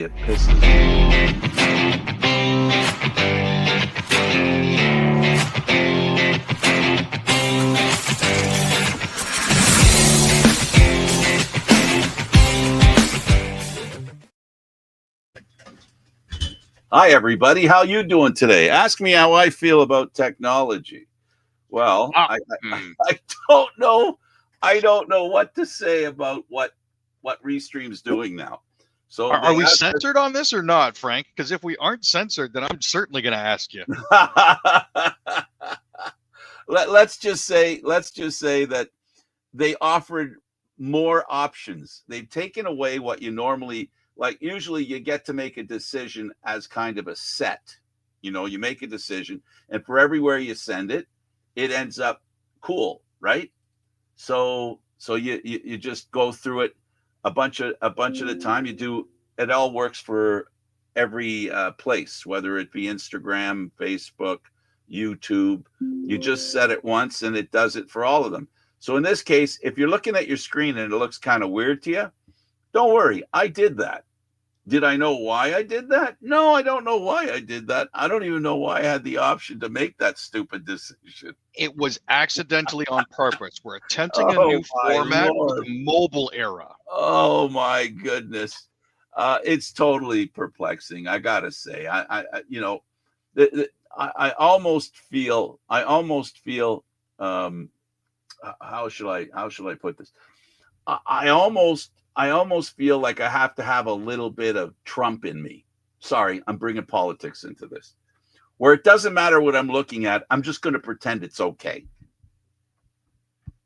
It pisses me. Hi, everybody. How you doing today? Ask me how I feel about technology. Well, Ah, I don't know. I don't know what to say about what Restream's doing now. So are they we asked censored on this or not, Frank? Because if we aren't censored, then I'm certainly going to ask you. let's just say that they offered more options. They've taken away what you normally like. Usually you get to make a decision as kind of a set. You make a decision, and for everywhere you send it, it ends up cool, right? So you just go through it a bunch at a time. You do it. All works for every place, whether it be Instagram, Facebook, YouTube. You just set it once and it does it for all of them. So in this case, if you're looking at your screen and it looks kind of weird to you, don't worry. I did that. Did I know why I did that? No, I don't know why I did that. I don't even know why I had the option to make that stupid decision. It was accidentally on purpose. We're attempting a Oh new my format for Lord. the mobile era. Oh my goodness. It's totally perplexing. I gotta say, I almost feel, how should I put this? I almost feel like I have to have a little bit of Trump in me. Sorry, I'm bringing politics into this, where it doesn't matter what I'm looking at. I'm just going to pretend it's okay.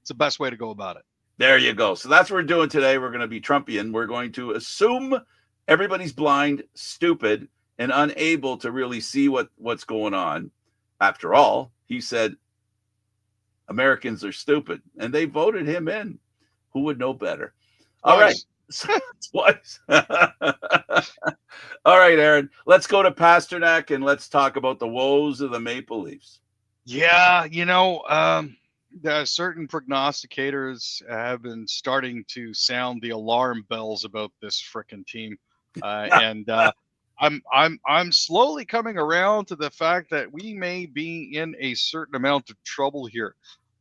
It's the best way to go about it. There you go. So that's what we're doing today. We're going to be Trumpian. We're going to assume everybody's blind, stupid, and unable to really see what's going on. After all, he said Americans are stupid, and they voted him in. Who would know better? All right. Twice. Twice. All right, Aaron. Let's go to Pasternak and let's talk about the woes of the Maple Leafs. Yeah, there are certain prognosticators have been starting to sound the alarm bells about this frickin' team, and I'm slowly coming around to the fact that we may be in a certain amount of trouble here.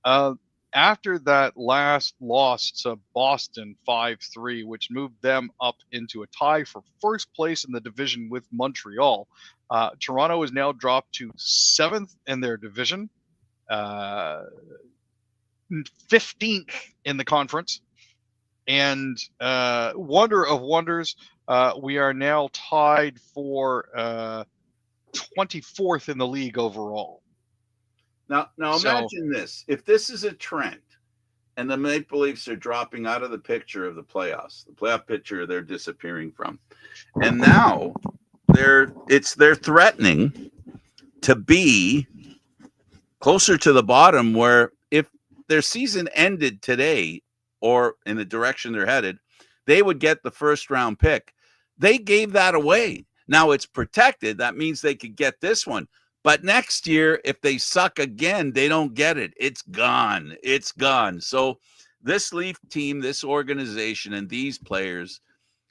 Uh, After that last loss to Boston 5-3, which moved them up into a tie for first place in the division with Montreal, Toronto is now dropped to 7th in their division, 15th in the conference, and wonder of wonders, we are now tied for 24th in the league overall. Now So imagine this. If this is a trend and the Maple Leafs are dropping out of the picture of the playoff picture they're disappearing from, and now they're threatening to be closer to the bottom, where if their season ended today or in the direction they're headed, they would get the first round pick. They gave that away. Now it's protected. That means they could get this one. But next year, if they suck again, they don't get it. It's gone. It's gone. So this Leaf team, this organization, and these players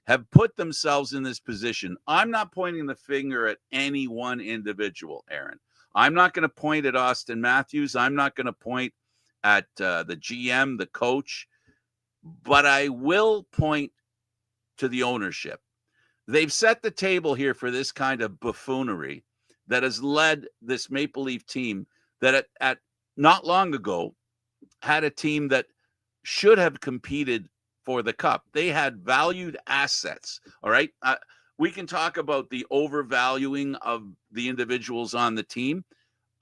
have put themselves in this position. I'm not pointing the finger at any one individual, Aaron. I'm not going to point at Austin Matthews. I'm not going to point at the GM, the coach, but I will point to the ownership. They've set the table here for this kind of buffoonery that has led this Maple Leaf team that at not long ago had a team that should have competed for the cup. They had valued assets. All right. We can talk about the overvaluing of the individuals on the team.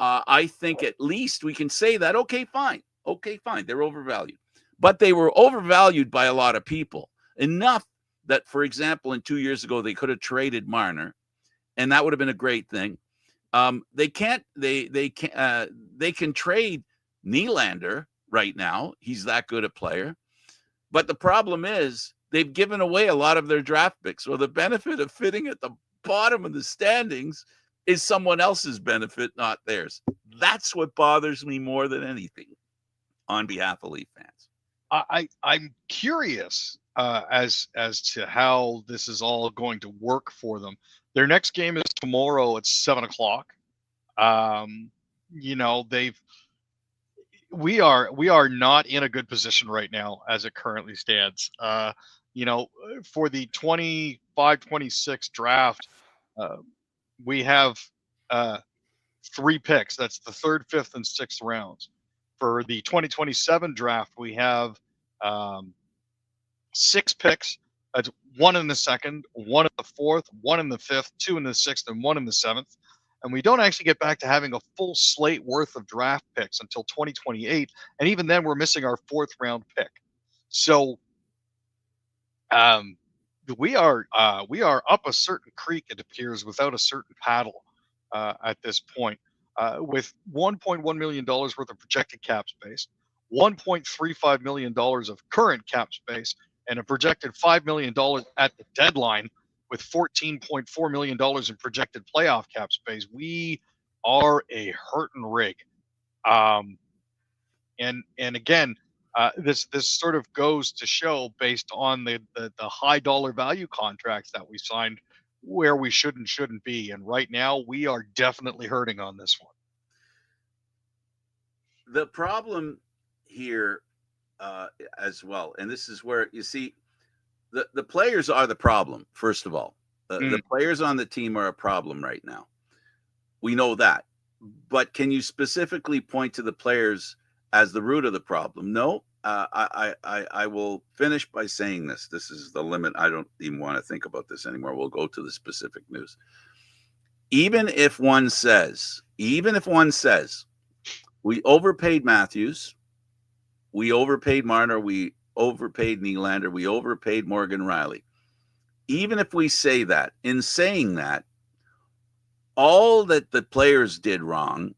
I think at least we can say that, okay, fine. They're overvalued. But they were overvalued by a lot of people. Enough that, for example, in 2 years ago, they could have traded Marner, and that would have been a great thing. They can trade Nylander right now. He's that good a player. But the problem is they've given away a lot of their draft picks. So the benefit of fitting at the bottom of the standings is someone else's benefit, not theirs. That's what bothers me more than anything on behalf of Leaf fans. I'm curious as to how this is all going to work for them. Their next game is tomorrow at 7 o'clock. You know, we are not in a good position right now as it currently stands. You know, for the 25-26 draft, we have 3 picks. That's the third, fifth, and sixth rounds. For the 2027 draft, we have 6 picks. That's 1 in the second, 1 in the fourth, 1 in the fifth, 2 in the sixth, and 1 in the seventh. And we don't actually get back to having a full slate worth of draft picks until 2028. And even then, we're missing our 4th round pick. So we are up a certain creek, it appears, without a certain paddle at this point. With $1.1 million worth of projected cap space, $1.35 million of current cap space, and a projected $5 million at the deadline, with $14.4 million in projected playoff cap space, we are a hurting rig. And again, this sort of goes to show, based on the high dollar value contracts that we signed, where we should and shouldn't be. And right now, we are definitely hurting on this one. The problem here as well, and this is where you see the players are the problem. First of all, the players on the team are a problem right now. We know that, but can you specifically point to the players as the root of the problem? No. I will finish by saying this. This is the limit. I don't even want to think about this anymore. We'll go to the specific news. Even if one says, we overpaid Matthews, we overpaid Marner, we overpaid Nylander, we overpaid Morgan Riley. Even if we say that, in saying that, all that the players did wrong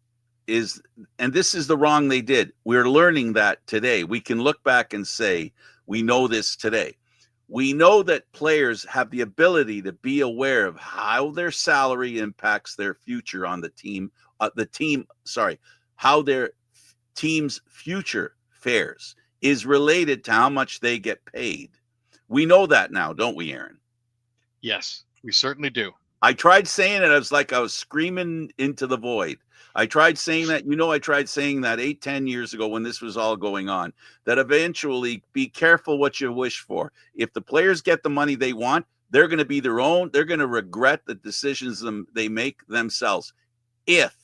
is, and this is the wrong they did. We're learning that today. We can look back and say, we know this today. We know that players have the ability to be aware of how their salary impacts their future on the team, how their team's future fares is related to how much they get paid. We know that now, don't we, Aaron? Yes, we certainly do. I tried saying it. I was like, I was screaming into the void. I tried saying that, I tried saying that 8-10 years ago when this was all going on, that eventually be careful what you wish for. If the players get the money they want, they're going to be their own. They're going to regret the decisions they make themselves. If,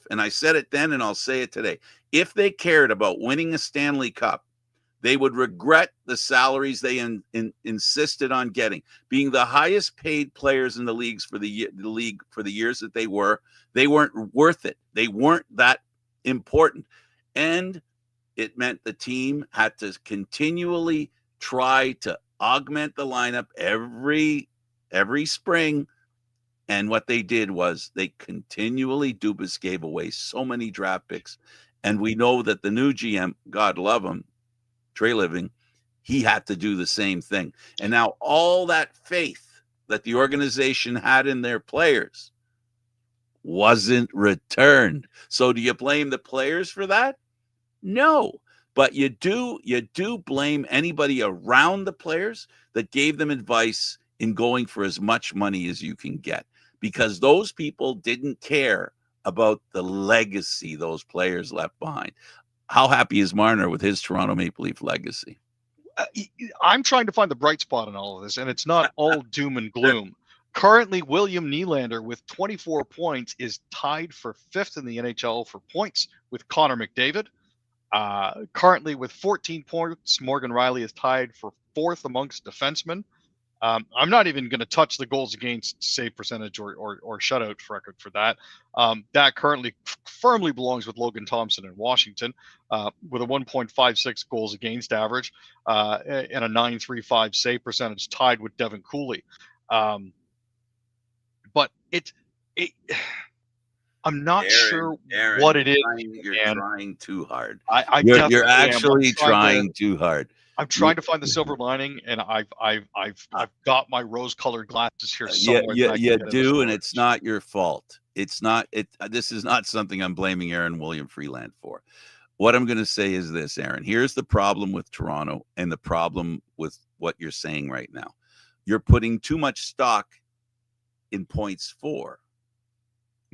and I said it then and I'll say it today, if they cared about winning a Stanley Cup, they would regret the salaries they insisted on getting, being the highest paid players in the league for the years that they were. They weren't worth it. They weren't that important. And it meant the team had to continually try to augment the lineup every spring. And what they did was they continually, Dubas gave away so many draft picks. And we know that the new GM, God love him, Trey Living, he had to do the same thing. And now all that faith that the organization had in their players wasn't returned. So do you blame the players for that? No. But you do blame anybody around the players that gave them advice in going for as much money as you can get, because those people didn't care about the legacy those players left behind. How happy is Marner with his Toronto Maple Leaf legacy? I'm trying to find the bright spot in all of this, and it's not all doom and gloom. Currently, William Nylander with 24 points is tied for 5th in the NHL for points with Connor McDavid. Currently with 14 points, Morgan Riley is tied for 4th amongst defensemen. I'm not even going to touch the goals against save percentage or shutout record for that. That currently firmly belongs with Logan Thompson in Washington, with a 1.56 goals against average and a 9.35 save percentage, tied with Devin Cooley. But I'm not sure what it is. You're trying too hard. You're actually trying too hard. I'm trying to find the silver lining, and I've got my rose-colored glasses here somewhere. You do, and it's not your fault. It's not. This is not something I'm blaming Aaron William Freeland for. what I'm going to say is this, Aaron. Here's the problem with Toronto and the problem with what you're saying right now. You're putting too much stock in points for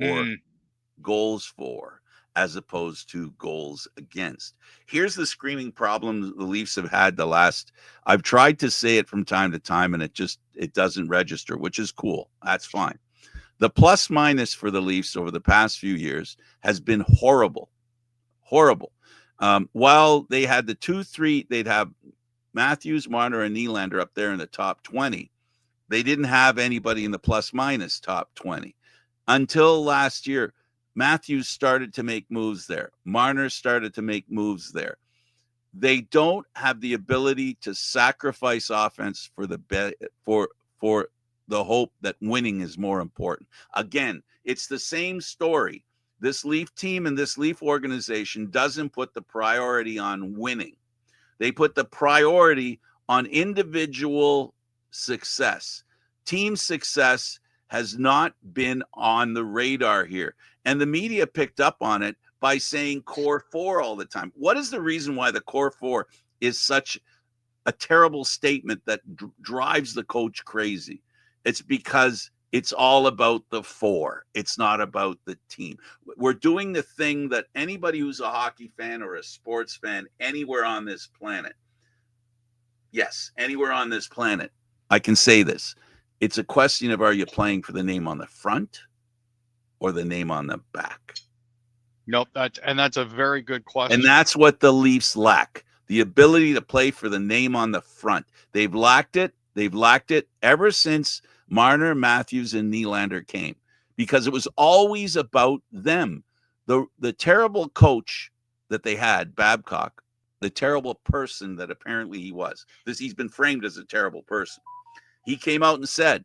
or goals for as opposed to goals against. Here's the screaming problem the Leafs have had the last, I've tried to say it from time to time and it doesn't register, which is cool. That's fine. The plus minus for the Leafs over the past few years has been horrible. While they had the 2-3, they'd have Matthews, Marner, and Nylander up there in the top 20. They didn't have anybody in the plus minus top 20 until last year. Matthews started to make moves there. Marner started to make moves there. They don't have the ability to sacrifice offense for the hope that winning is more important. Again, it's the same story. This Leaf team and this Leaf organization doesn't put the priority on winning. They put the priority on individual success. Team success has not been on the radar here. And the media picked up on it by saying core four all the time. What is the reason why the core four is such a terrible statement that drives the coach crazy? It's because it's all about the four. It's not about the team. We're doing the thing that anybody who's a hockey fan or a sports fan anywhere on this planet, yes, anywhere on this planet, I can say this. It's a question of, are you playing for the name on the front or the name on the back? Nope. That's a very good question. And that's what the Leafs lack. The ability to play for the name on the front. They've lacked it. They've lacked it ever since Marner, Matthews, and Nylander came, because it was always about them. The terrible coach that they had, Babcock, the terrible person that apparently he was. He's been framed as a terrible person. He came out and said,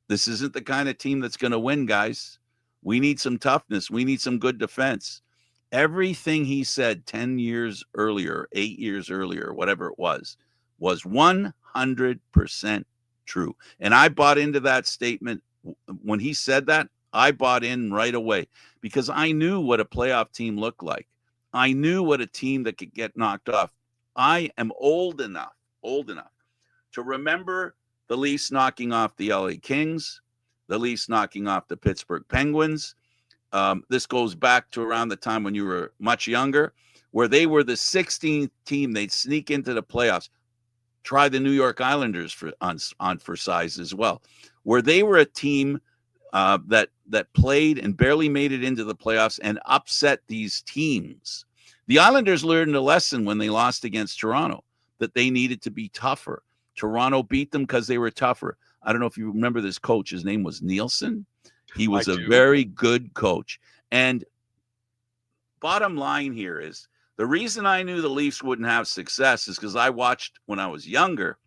this isn't the kind of team that's going to win, guys. We need some toughness. We need some good defense. Everything he said 10 years earlier, 8 years earlier, whatever it was 100% true. And I bought into that statement. When he said that, I bought in right away because I knew what a playoff team looked like. I knew what a team that could get knocked off. I am old enough to remember the Leafs knocking off the LA Kings, the Leafs knocking off the Pittsburgh Penguins. This goes back to around the time when you were much younger, where they were the 16th team. They'd sneak into the playoffs. Try the New York Islanders for size as well, where they were a team that played and barely made it into the playoffs and upset these teams. The Islanders learned a lesson when they lost against Toronto, that they needed to be tougher. Toronto beat them because they were tougher. I don't know if you remember this coach. His name was Nielsen. He was a very good coach. And bottom line here is, the reason I knew the Leafs wouldn't have success is because I watched when I was younger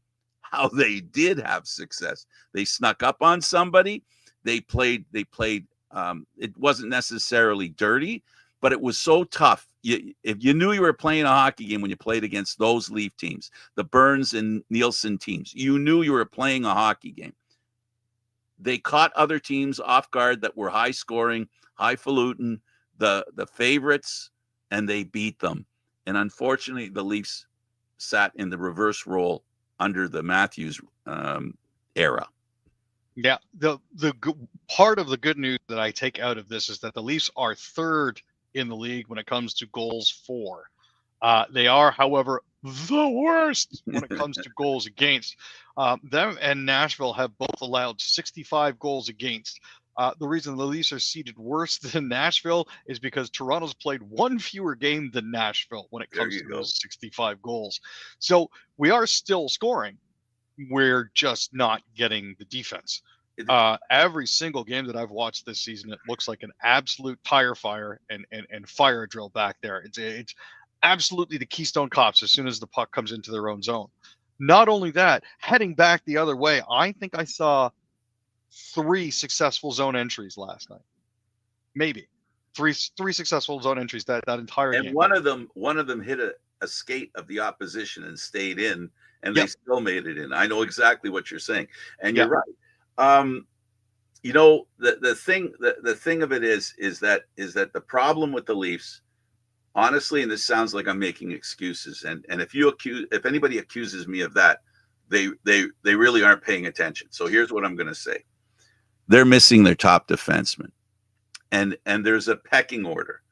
how they did have success. They snuck up on somebody. They played. It wasn't necessarily dirty, but it was so tough. If you knew you were playing a hockey game when you played against those Leaf teams, the Burns and Nielsen teams, you knew you were playing a hockey game. They caught other teams off guard that were high scoring, highfalutin, the favorites, and they beat them. And unfortunately, the Leafs sat in the reverse role under the Matthews era. Yeah, the part of the good news that I take out of this is that the Leafs are third in the league when it comes to goals for. They are, however, the worst when it comes to goals against. Them and Nashville have both allowed 65 goals against. The reason the Leafs are seeded worse than Nashville is because Toronto's played one fewer game than Nashville when it comes to those 65 goals. So we are still scoring. We're just not getting the defense. Every single game that I've watched this season, it looks like an absolute tire fire and fire drill back there. It's absolutely the Keystone Cops as soon as the puck comes into their own zone. Not only that, heading back the other way, I think I saw 3 successful zone entries last night. Maybe three successful zone entries that entire game. And one of them hit a skate of the opposition and stayed in, and they still made it in. I know exactly what you're saying, and you're right. You know, the thing of it is that the problem with the Leafs honestly, and this sounds like I'm making excuses, and if anybody accuses me of that, they really aren't paying attention. So here's what I'm going to say: they're missing their top defenseman, and there's a pecking order.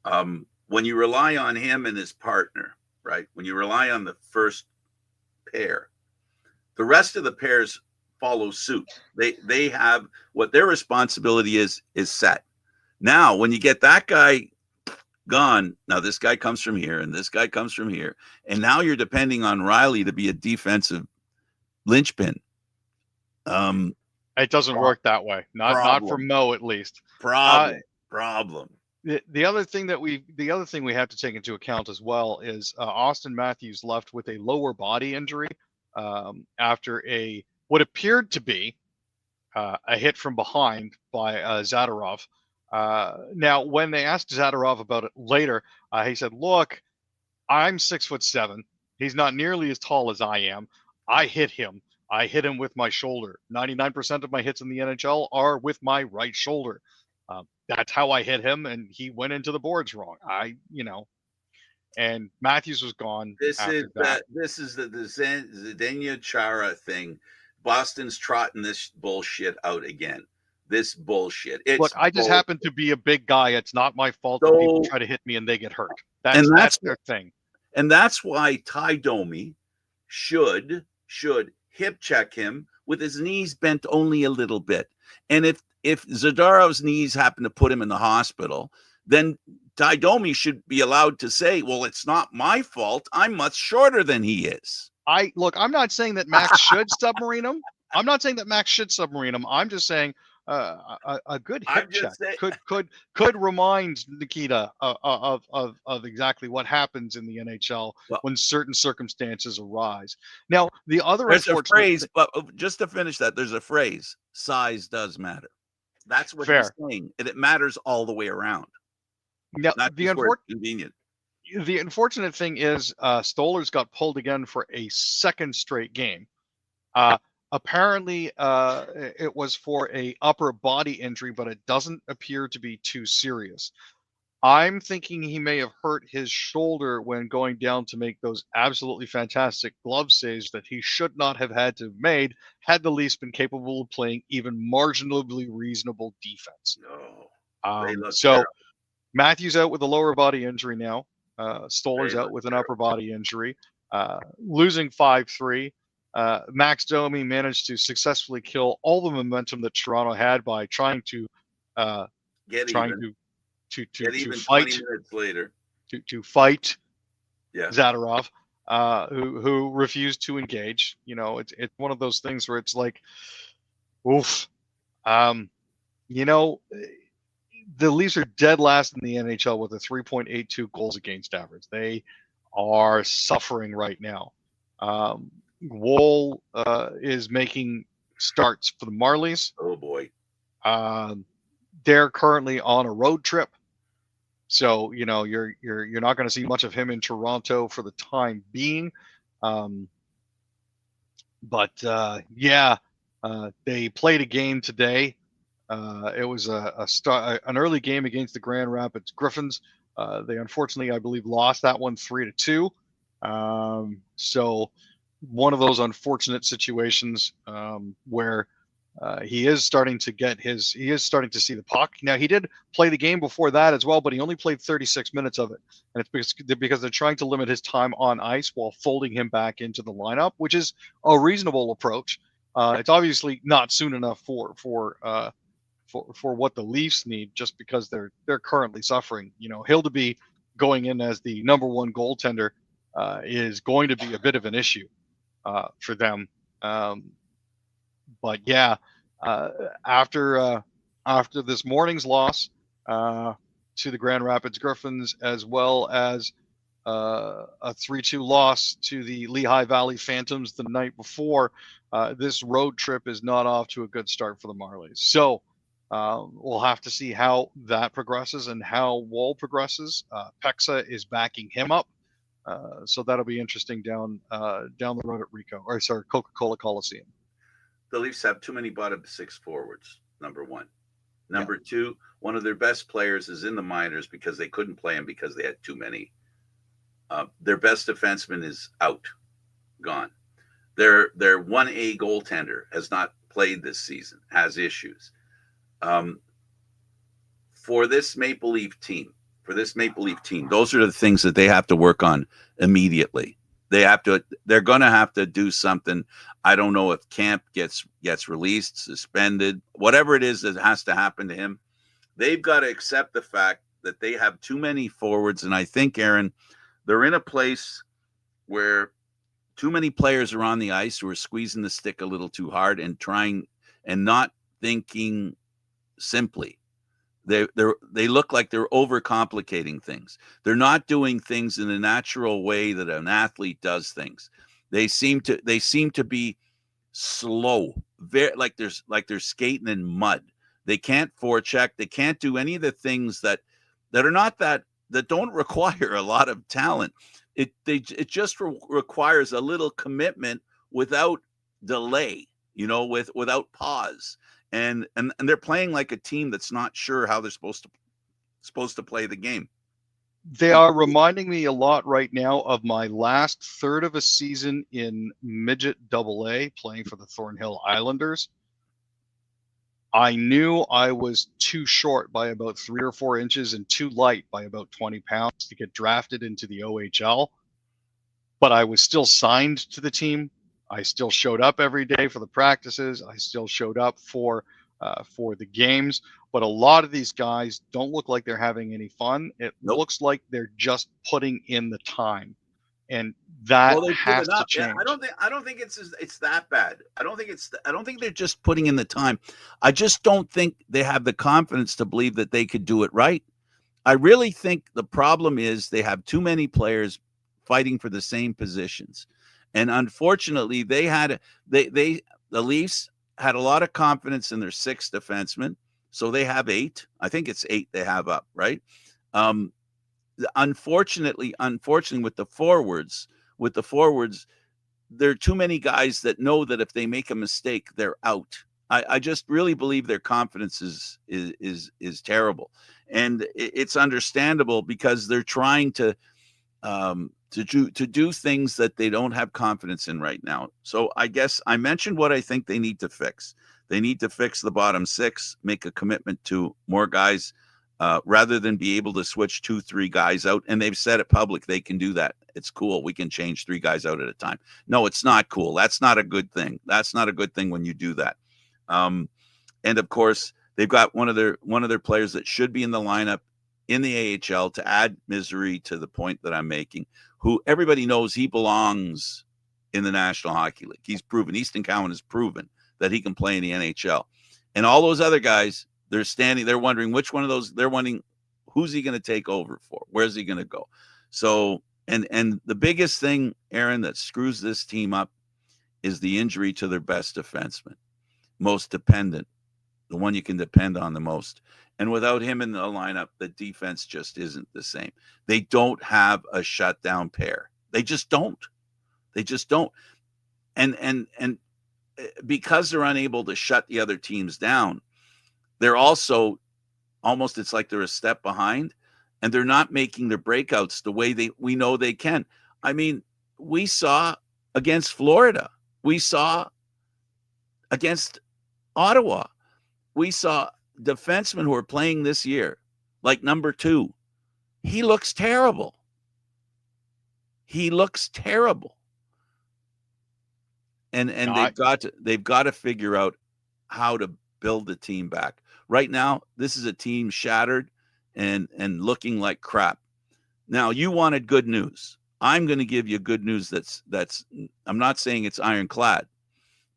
When you rely on him and his partner, right? When you rely on the first pair, the rest of the pairs follow suit. They have what their responsibility is set. Now, when you get that guy gone, now this guy comes from here and this guy comes from here, and now you're depending on Riley to be a defensive linchpin. It doesn't work that way. Not for Mo, at least. Problem. The other thing we have to take into account as well is Austin Matthews left with a lower body injury after what appeared to be a hit from behind by Zadorov. Now, when they asked Zadorov about it later, he said, "Look, I'm 6'7". He's not nearly as tall as I am. I hit him. I hit him with my shoulder. 99% of my hits in the NHL are with my right shoulder. That's how I hit him, and he went into the boards wrong. And Matthews was gone. This is the Zdeno Chara thing. Boston's trotting this bullshit out again. This bullshit. Look, I just happen to be a big guy. It's not my fault that people try to hit me and they get hurt. That's their thing. And that's why Ty Domi should hip check him with his knees bent only a little bit. And if Zadorov's knees happen to put him in the hospital, then Ty Domi should be allowed to say, well, it's not my fault. I'm much shorter than he is. I'm not saying that Max should submarine him. I'm not saying that Max should submarine him. I'm just saying a good hip check could remind Nikita of exactly what happens in the NHL when certain circumstances arise. Now, there's a phrase, but just to finish that, there's a phrase: size does matter. That's what he's saying, and it matters all the way around. Now, convenient. The unfortunate thing is Stoller's got pulled again for a second straight game. Apparently, it was for a upper body injury, but it doesn't appear to be too serious. I'm thinking he may have hurt his shoulder when going down to make those absolutely fantastic glove saves that he should not have had to have made had the Leafs been capable of playing even marginally reasonable defense. Terrible. Matthews out with a lower body injury now. Stoller's out with an upper body injury. Losing 5-3. Max Domi managed to successfully kill all the momentum that Toronto had by trying to fight 20 minutes later to fight Zadorov, who refused to engage. It's one of those things where it's like, oof. The Leafs are dead last in the NHL with a 3.82 goals against average. They are suffering right now. Woll is making starts for the Marlies. Oh boy. They're currently on a road trip, so you're not going to see much of him in Toronto for the time being. But they played a game today. It was an early game against the Grand Rapids Griffins. They unfortunately, I believe, lost that one 3-2. So one of those unfortunate situations where he is starting to see the puck. Now, he did play the game before that as well, but he only played 36 minutes of it. And it's because they're trying to limit his time on ice while folding him back into the lineup, which is a reasonable approach. It's obviously not soon enough for what the Leafs need, just because they're currently suffering. Hildeby going in as the number one goaltender is going to be a bit of an issue for them. But yeah, after this morning's loss to the Grand Rapids Griffins, as well as a 3-2 loss to the Lehigh Valley Phantoms the night before, this road trip is not off to a good start for the Marlies. So we'll have to see how that progresses and how Woll progresses. Pexa is backing him up. So that'll be interesting down the road at Coca-Cola Coliseum. The Leafs have too many bottom six forwards, number one. Number two, one of their best players is in the minors because they couldn't play him because they had too many. Their best defenseman is out, gone. Their 1A goaltender has not played this season, has issues. For this Maple Leaf team, those are the things that they have to work on immediately. They're going to have to do something. I don't know if Camp gets released, suspended, whatever it is that has to happen to him. They've got to accept the fact that they have too many forwards. And I think, Aaron, they're in a place where too many players are on the ice who are squeezing the stick a little too hard and trying and not thinking simply. They look like they're overcomplicating things. They're not doing things in a natural way that an athlete does things. They seem to be slow, very like they're skating in mud. They can't forecheck. They can't do any of the things that are not that don't require a lot of talent. It just requires a little commitment without delay, without pause. And they're playing like a team that's not sure how they're supposed to play the game. They are reminding me a lot right now of my last third of a season in midget AA playing for the Thornhill Islanders. I knew I was too short by about 3 or 4 inches and too light by about 20 pounds to get drafted into the OHL, but I was still signed to the team. I still showed up every day for the practices. I still showed up for the games. But a lot of these guys don't look like they're having any fun. It looks like they're just putting in the time, and that has to change. Yeah, I don't think it's that bad. I don't think they're just putting in the time. I just don't think they have the confidence to believe that they could do it right. I really think the problem is they have too many players fighting for the same positions. And unfortunately, the Leafs had a lot of confidence in their 6 defensemen, so they have 8. I think it's 8 they have up, right? Unfortunately, with the forwards, there are too many guys that know that if they make a mistake, they're out. I just really believe their confidence is terrible, and it's understandable because they're trying to do things that they don't have confidence in right now. So I guess I mentioned what I think they need to fix. They need to fix the bottom 6, make a commitment to more guys rather than be able to switch 2-3 guys out. And they've said it public. They can do that. It's cool. We can change 3 guys out at a time. No, it's not cool. That's not a good thing. That's not a good thing when you do that. And of course, they've got one of their players that should be in the lineup in the AHL to add misery to the point that I'm making, who everybody knows he belongs in the National Hockey League. He's proven. Easton Cowan has proven that he can play in the NHL. And all those other guys, they're wondering which one of those, they're wondering who's he going to take over for? Where's he going to go? So, and the biggest thing, Aaron, that screws this team up is the injury to their best defenseman, most dependent, the one you can depend on the most. And without him in the lineup, the defense just isn't the same. They don't have a shutdown pair. They just don't. And because they're unable to shut the other teams down, they're also almost, it's like they're a step behind, and they're not making their breakouts the way we know they can. I mean, we saw against Florida, we saw against Ottawa, we saw defensemen who are playing this year, like number 2. He looks terrible. And they've got to figure out how to build the team back. Right now, this is a team shattered and looking like crap. Now, you wanted good news. I'm going to give you good news that's I'm not saying it's ironclad,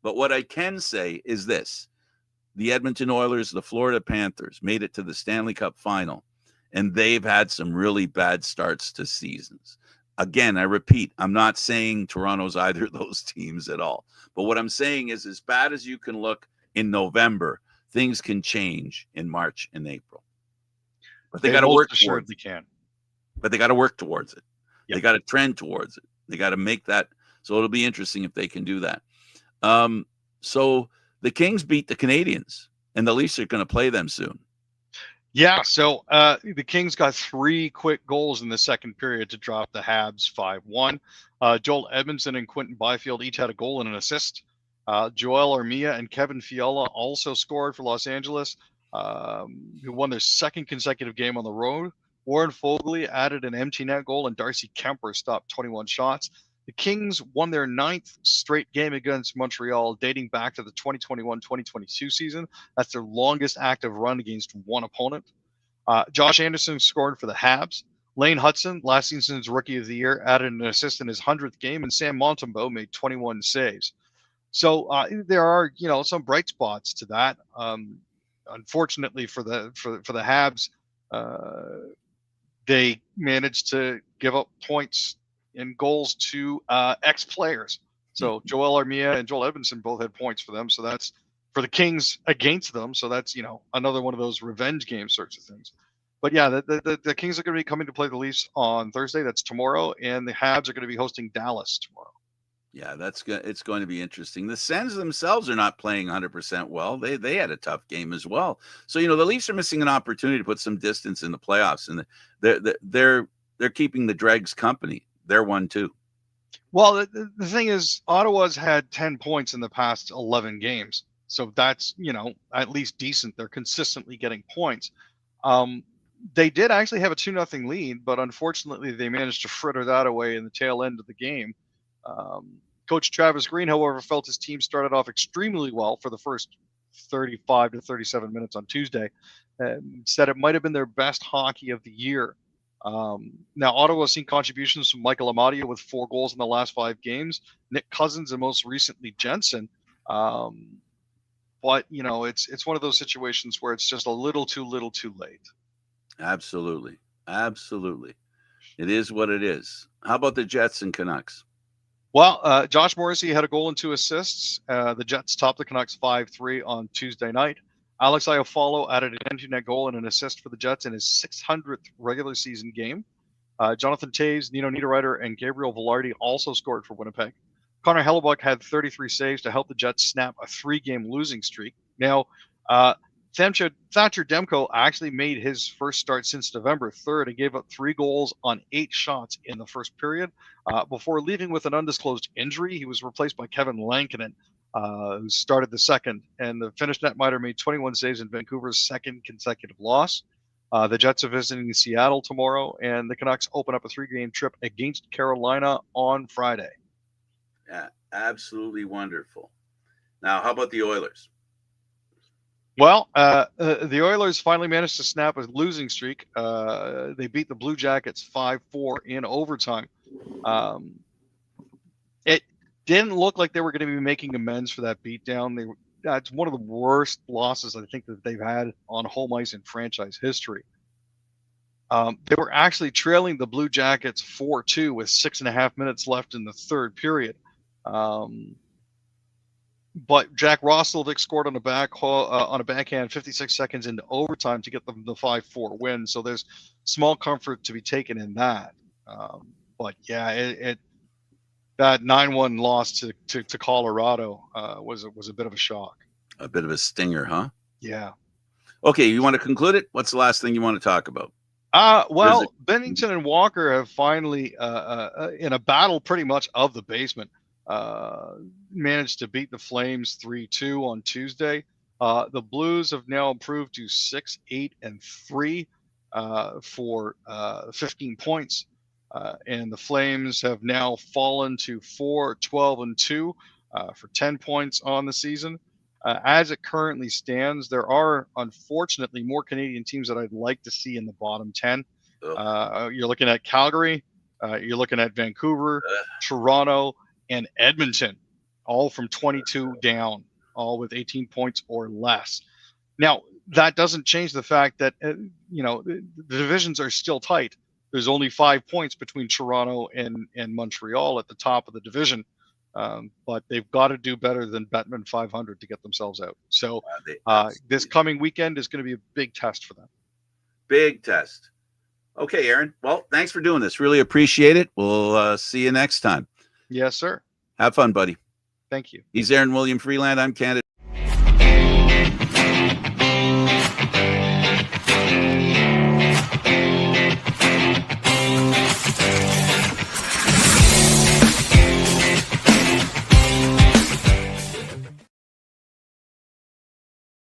but what I can say is this. The Edmonton Oilers, the Florida Panthers made it to the Stanley Cup final, and they've had some really bad starts to seasons. Again, I repeat, I'm not saying Toronto's either of those teams at all. But what I'm saying is, as bad as you can look in November, things can change in March and April. But they got to work towards it. But they got to work towards it. Yep. They got to trend towards it. They got to make that. So it'll be interesting if they can do that. So the Kings beat the Canadiens. and the Leafs are going to play them soon. Yeah, so the Kings got 3 quick goals in the second period to drop the Habs 5-1. Joel Edmondson and Quentin Byfield each had a goal and an assist. Joel Armia and Kevin Fiala also scored for Los Angeles, who won their second consecutive game on the road. Warren Fogley added an empty net goal, and Darcy Kemper stopped 21 shots. The Kings won their 9th straight game against Montreal, dating back to the 2021-2022 season. That's their longest active run against one opponent. Josh Anderson scored for the Habs. Lane Hudson, last season's Rookie of the Year, added an assist in his 100th game, and Sam Montembeault made 21 saves. So there are, some bright spots to that. Unfortunately for the Habs, they managed to give up points and goals to ex-players. So Joel Armia and Joel Edmondson both had points for them. So that's for the Kings against them. So that's, another one of those revenge game sorts of things. But yeah, the Kings are going to be coming to play the Leafs on Thursday. That's tomorrow. And the Habs are going to be hosting Dallas tomorrow. Yeah, that's good. It's going to be interesting. The Sens themselves are not playing 100% well. They had a tough game as well. So, the Leafs are missing an opportunity to put some distance in the playoffs, and they're keeping the dregs company. They're 1-2. Well, the thing is, Ottawa's had 10 points in the past 11 games. So that's, at least decent. They're consistently getting points. They did actually have a 2-0 lead, but unfortunately they managed to fritter that away in the tail end of the game. Coach Travis Green, however, felt his team started off extremely well for the first 35 to 37 minutes on Tuesday, and said it might have been their best hockey of the year. Now, Ottawa's seen contributions from Michael Amadio with 4 goals in the last 5 games, Nick Cousins, and most recently Jensen. But, it's one of those situations where it's just a little too late. Absolutely. It is what it is. How about the Jets and Canucks? Well, Josh Morrissey had a goal and 2 assists. The Jets topped the Canucks 5-3 on Tuesday night. Alex Iafallo added an empty net goal and an assist for the Jets in his 600th regular season game. Jonathan Toews, Nino Niederreiter, and Gabriel Velarde also scored for Winnipeg. Connor Hellebuck had 33 saves to help the Jets snap a 3-game losing streak. Now, Thatcher Demko actually made his first start since November 3rd and gave up 3 goals on 8 shots in the first period. Before leaving with an undisclosed injury, he was replaced by Kevin Lankinen, who started the second. And the Finnish netminder made 21 saves in Vancouver's second consecutive loss. The Jets are visiting Seattle tomorrow, and the Canucks open up a 3-game trip against Carolina on Friday. Yeah, absolutely wonderful. Now, how about the Oilers? Well, the Oilers finally managed to snap a losing streak. They beat the Blue Jackets 5-4 in overtime. It didn't look like they were going to be making amends for that beatdown. That's one of the worst losses I think that they've had on home ice in franchise history. They were actually trailing the Blue Jackets 4-2 with 6.5 minutes left in the third period. But Jack Roslovic scored on a backhand 56 seconds into overtime to get them the 5-4 win. So there's small comfort to be taken in that. But yeah, that 9-1 loss to Colorado was a bit of a shock. A bit of a stinger, huh? Yeah. Okay, you want to conclude it? What's the last thing you want to talk about? Well, Bennington and Walker have finally, in a battle pretty much of the basement, managed to beat the Flames 3-2 on Tuesday. The Blues have now improved to 6-8-3 for 15 points. And the Flames have now fallen to 4-12-2 for 10 points on the season. As it currently stands, there are unfortunately more Canadian teams that I'd like to see in the bottom 10. You're looking at Calgary, you're looking at Vancouver, Toronto, and Edmonton, all from 22 down, all with 18 points or less. Now, that doesn't change the fact that, the divisions are still tight. There's only 5 points between Toronto and Montreal at the top of the division. But they've got to do better than Bettman 500 to get themselves out. So this coming weekend is going to be a big test for them. Big test. Okay, Aaron. Well, thanks for doing this. Really appreciate it. We'll see you next time. Yes, sir. Have fun, buddy. Thank you. He's Aaron William Freeland. I'm Candid.